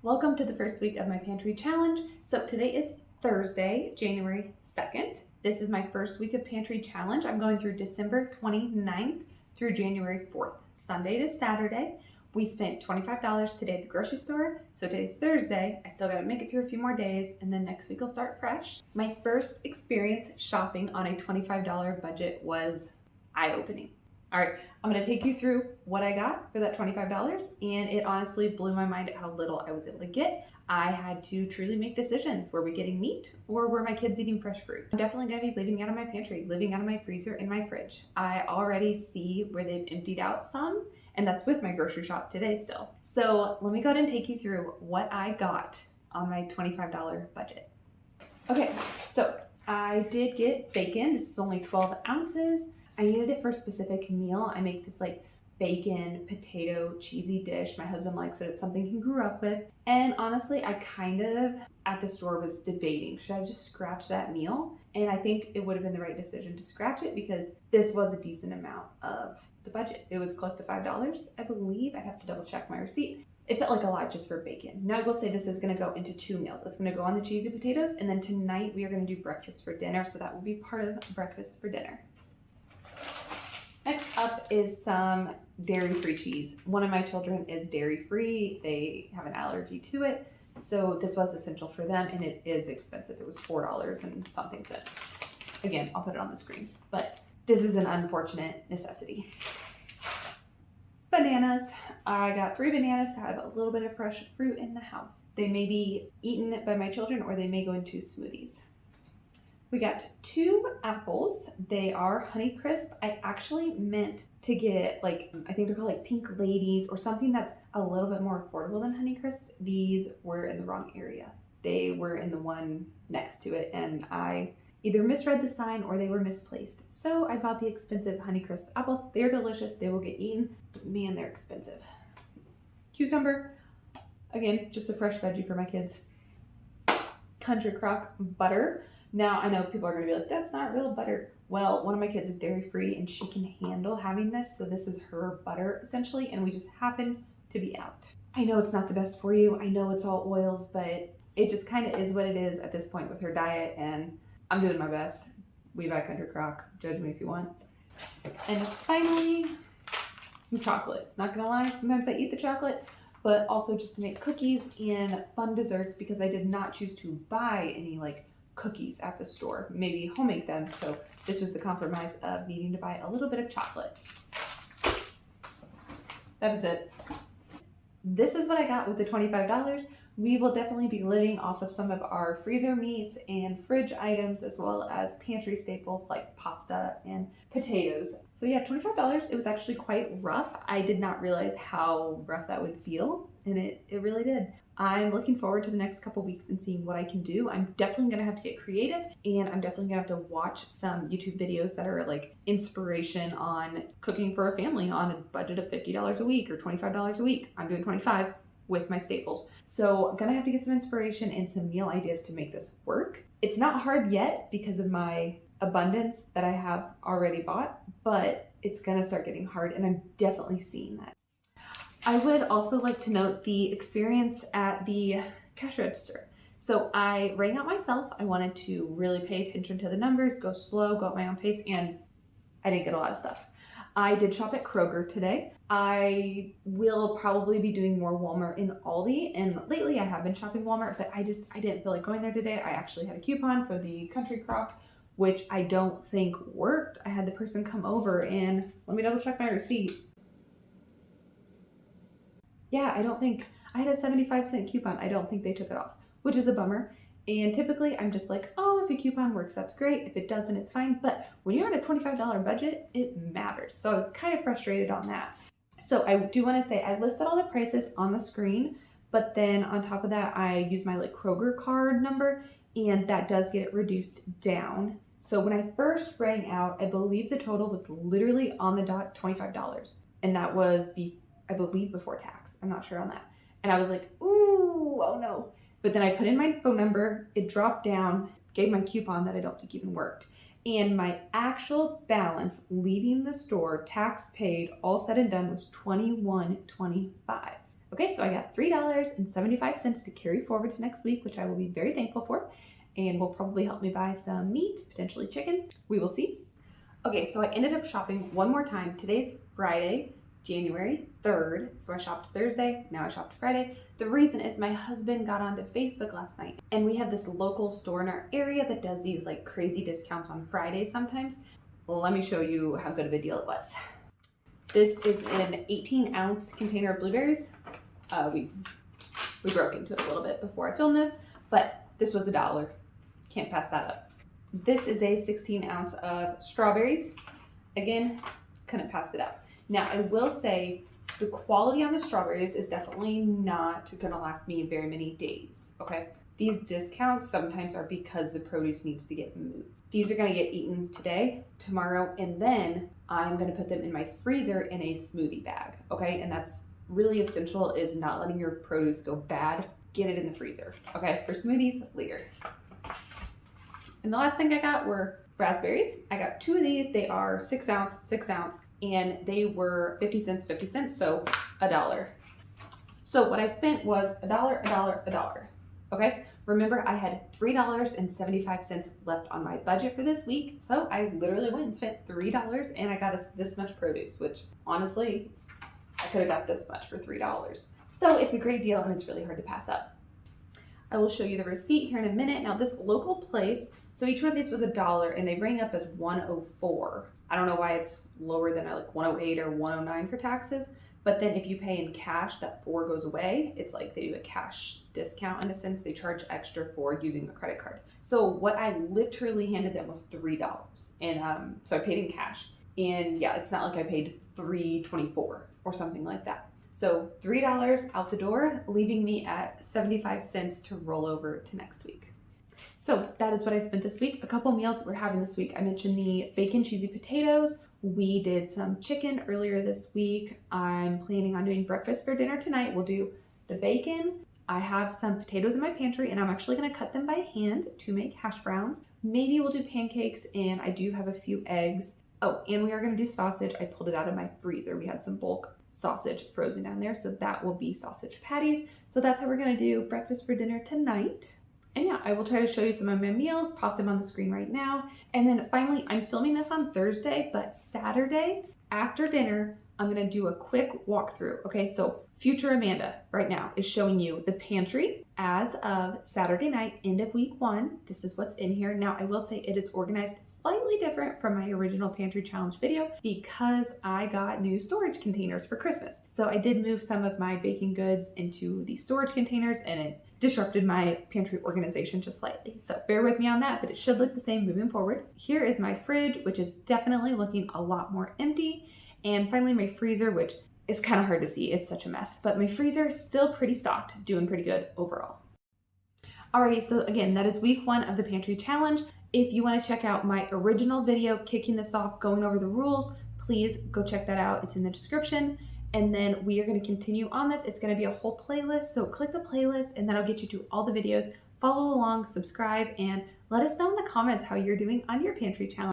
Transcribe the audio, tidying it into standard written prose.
Welcome to the first week of my pantry challenge. So today is Thursday, January 2nd. This is my first week of pantry challenge. I'm going through December 29th through January 4th, Sunday to Saturday. We spent $25 today at the grocery store. So today's Thursday. I still got to make it through a few more days and then next week will start fresh. My first experience shopping on a $25 budget was eye-opening. All right, I'm gonna take you through what I got for that $25, and it honestly blew my mind at how little I was able to get. I had to truly make decisions. Were we getting meat or were my kids eating fresh fruit? I'm definitely gonna be living out of my pantry, living out of my freezer and my fridge. I already see where they've emptied out some, and that's with my grocery shop today still. So let me go ahead and take you through what I got on my $25 budget. Okay, so I did get bacon. This is only 12 ounces. I needed it for a specific meal. I make this like bacon, potato, cheesy dish. My husband likes it. It's something he grew up with. And honestly, I kind of at the store was debating, should I just scratch that meal? And I think it would have been the right decision to scratch it because this was a decent amount of the budget. It was close to $5, I believe. I'd have to double check my receipt. It felt like a lot just for bacon. Now I will say this is gonna go into 2 meals. It's gonna go on the cheesy potatoes, and then tonight we are gonna do breakfast for dinner. So that will be part of breakfast for dinner. Next up is some dairy-free cheese. One of my children is dairy-free. They have an allergy to it. So this was essential for them, and it is expensive. It was $4 and something cents. Again, I'll put it on the screen, but this is an unfortunate necessity. Bananas. I got 3 bananas to have a little bit of fresh fruit in the house. They may be eaten by my children or they may go into smoothies. We got 2 apples. They are Honeycrisp. I actually meant to get I think they're called like Pink Ladies or something that's a little bit more affordable than Honeycrisp. These were in the wrong area. They were in the one next to it and I either misread the sign or they were misplaced. So I bought the expensive Honeycrisp apples. They're delicious. They will get eaten, but man, they're expensive. Cucumber. Again, just a fresh veggie for my kids. Country Crock butter. Now, I know people are going to be like, that's not real butter. Well, one of my kids is dairy-free and she can handle having this. So this is her butter, essentially, and we just happen to be out. I know it's not the best for you. I know it's all oils, but it just kind of is what it is at this point with her diet, and I'm doing my best. We buy Country Crock. Judge me if you want. And finally, some chocolate. Not going to lie, sometimes I eat the chocolate, but also just to make cookies and fun desserts because I did not choose to buy any cookies at the store, maybe homemade them. So this was the compromise of needing to buy a little bit of chocolate. That is it. This is what I got with the $25. We will definitely be living off of some of our freezer meats and fridge items as well as pantry staples like pasta and potatoes. So yeah, $25, it was actually quite rough. I did not realize how rough that would feel, and it really did. I'm looking forward to the next couple weeks and seeing what I can do. I'm definitely gonna have to get creative, and I'm definitely gonna have to watch some YouTube videos that are like inspiration on cooking for a family on a budget of $50 a week or $25 a week. I'm doing 25 with my staples. So I'm gonna have to get some inspiration and some meal ideas to make this work. It's not hard yet because of my abundance that I have already bought, but it's gonna start getting hard, and I'm definitely seeing that. I would also like to note the experience at the cash register. So I rang out myself. I wanted to really pay attention to the numbers, go slow, go at my own pace, and I didn't get a lot of stuff. I did shop at Kroger today. I will probably be doing more Walmart and Aldi, and lately I have been shopping Walmart, but I didn't feel like going there today. I actually had a coupon for the Country Crock, which I don't think worked. I had the person come over and let me double check my receipt. Yeah, I had a 75-cent coupon. I don't think they took it off, which is a bummer. And typically I'm just like, oh, if a coupon works, that's great. If it doesn't, it's fine. But when you're on a $25 budget, it matters. So I was kind of frustrated on that. So I do want to say I listed all the prices on the screen, but then on top of that, I use my Kroger card number, and that does get it reduced down. So when I first rang out, I believe the total was literally on the dot $25. And that was, I believe, before tax. I'm not sure on that. And I was like, ooh, oh no. But then I put in my phone number, it dropped down, gave my coupon that I don't think even worked. And my actual balance leaving the store, tax paid, all said and done, was $21.25. Okay, so I got $3.75 to carry forward to next week, which I will be very thankful for, and will probably help me buy some meat, potentially chicken. We will see. Okay, so I ended up shopping one more time. Today's Friday, January 3rd. So I shopped Thursday, now I shopped Friday. The reason is my husband got onto Facebook last night, and we have this local store in our area that does these like crazy discounts on Fridays sometimes. Well, let me show you how good of a deal it was. This is an 18-ounce container of blueberries. We broke into it a little bit before I filmed this, but this was $1. Can't pass that up. This is a 16-ounce of strawberries. Again, couldn't pass it up. Now, I will say the quality on the strawberries is definitely not going to last me very many days, okay? These discounts sometimes are because the produce needs to get moved. These are going to get eaten today, tomorrow, and then I'm going to put them in my freezer in a smoothie bag, okay? And that's really essential, is not letting your produce go bad. Get it in the freezer, okay? For smoothies later. And the last thing I got were raspberries. I got 2 of these. They are 6 ounce, and they were 50 cents, 50 cents, so $1. So what I spent was $1, okay? Remember, I had $3.75 left on my budget for this week, so I literally went and spent $3, and I got this much produce, which honestly, I could have got this much for $3. So it's a great deal, and it's really hard to pass up. I will show you the receipt here in a minute. Now, this local place, so each one of these was $1, and they bring up as $1.04. I don't know why it's lower than like $1.08 or $1.09 for taxes, but then if you pay in cash, that 4 goes away. It's like they do a cash discount in a sense. They charge extra for using a credit card. So what I literally handed them was $3, and so I paid in cash. And yeah, it's not like I paid $3.24 or something like that. So $3 out the door, leaving me at 75 cents to roll over to next week. So that is what I spent this week. A couple meals that we're having this week. I mentioned the bacon cheesy potatoes. We did some chicken earlier this week. I'm planning on doing breakfast for dinner tonight. We'll do the bacon. I have some potatoes in my pantry, and I'm actually going to cut them by hand to make hash browns. Maybe we'll do pancakes, and I do have a few eggs. Oh, and we are going to do sausage. I pulled it out of my freezer. We had some bulk sausage frozen down there, so that will be sausage patties. So that's how we're going to do breakfast for dinner tonight. And yeah, I will try to show you some of my meals, pop them on the screen right now. And then finally, I'm filming this on Thursday, but Saturday after dinner, I'm going to do a quick walkthrough. Okay, so future Amanda right now is showing you the pantry as of Saturday night, end of week 1. This is what's in here. Now, I will say it is organized slightly different from my original pantry challenge video because I got new storage containers for Christmas. So I did move some of my baking goods into the storage containers, and it disrupted my pantry organization just slightly. So bear with me on that, but it should look the same moving forward. Here is my fridge, which is definitely looking a lot more empty. And finally, my freezer, which is kind of hard to see. It's such a mess, but my freezer is still pretty stocked, doing pretty good overall. Alrighty, so again, that is week 1 of the pantry challenge. If you want to check out my original video, kicking this off, going over the rules, please go check that out. It's in the description. And then we are going to continue on this. It's going to be a whole playlist. So click the playlist, and that'll get you to all the videos. Follow along, subscribe, and let us know in the comments how you're doing on your pantry challenge.